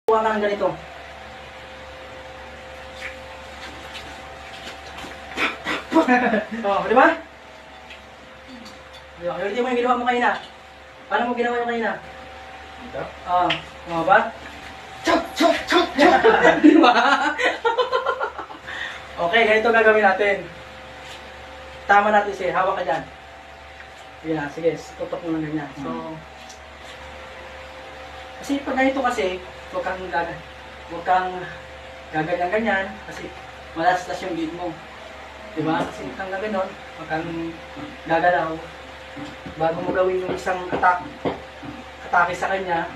Kuha ka ng ganito. Oh, di ba? Ulitin mo yung ginawa mo kanina. Paano mo ginawa yung kanina? Ito? Oo, ba? Chop, chop, chop, chop. Di ba? Okay, ganito gagawin natin. Tama natin siya. Hawak ka dyan. Yan, sige. Tutok mo ng ganyan. So, kasi pag ganito kasi, huwag kang gaganyan-ganyan kasi malastas yung lead mo. Diba? Kasi kang gaganon, huwag kang gagalaw. Bago mo gawin yung isang atake sa kanya,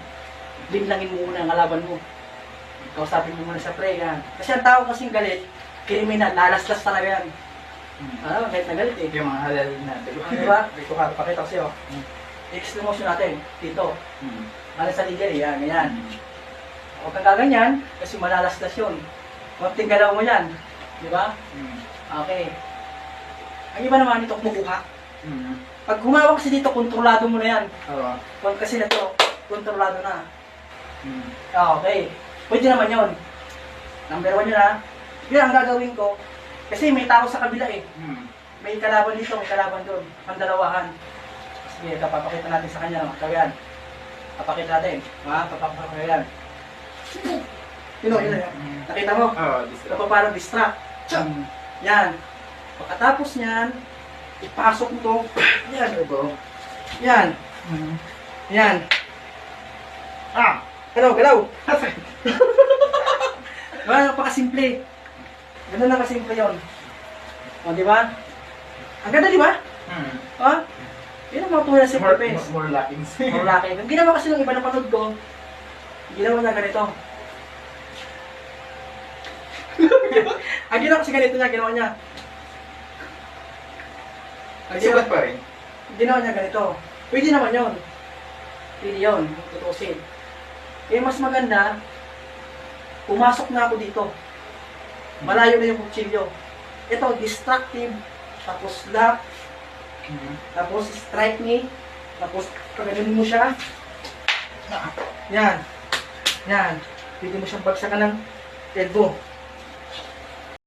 linlangin mo muna ang kalaban mo. Kausapin mo muna sa play, yan. Kasi ang tao kasing galit, kriminal, lalastas talaga yan. Galit na galit eh. Yung mga halal na. Diba? Dito ka, pakita ko sa'yo. I-slow motion natin, dito. Alas sa leader, yan, ganyan. Huwag kang gaganyan, kasi malalastas yun. Kunting galaw mo yan. Diba? Okay. Ang iba naman ito, kumukuha. Pag humawak kasi dito, kontrolado mo na yan. Oo. Pag kasi na ito, kontrolado na. Okay. Pwede naman yun. Number 1 yun ha. Yun ang gagawin ko. Kasi may tao sa kabila eh. May kalaban dito, may kalaban doon. Pandalawahan. Sige, papakita natin sa kanya. Kaya yan. Papakita natin. Papakita yan. Yun o, yun o. Nakita mo? Oo, Ito pa parang distract. Yan. Pagkatapos niyan, ipasok mo to. Yan. Yan. Yan. Galaw, galaw. Diba, napakasimple. Ganun na kasimple yun. O, di ba? Ang ganda, di ba? Yun ang mga tunay na self-defense. More lackings. More laki. Ang ginawa kasi ng iba na panood ko, ginawa na ganito. Ang ginawa kasi ganito niya, ginawa niya. Sibat pa rin. Ginawa niya ganito. Pwede naman yun. Pwede yun, tutusin. Kaya mas maganda, pumasok na ako dito. Malayo na yung kutsilyo. Ito, destructive, tapos lock, tapos strike me, tapos pagano'n mo siya. Yan. Yan. Pwede mo siyang bagsakan ng elbow.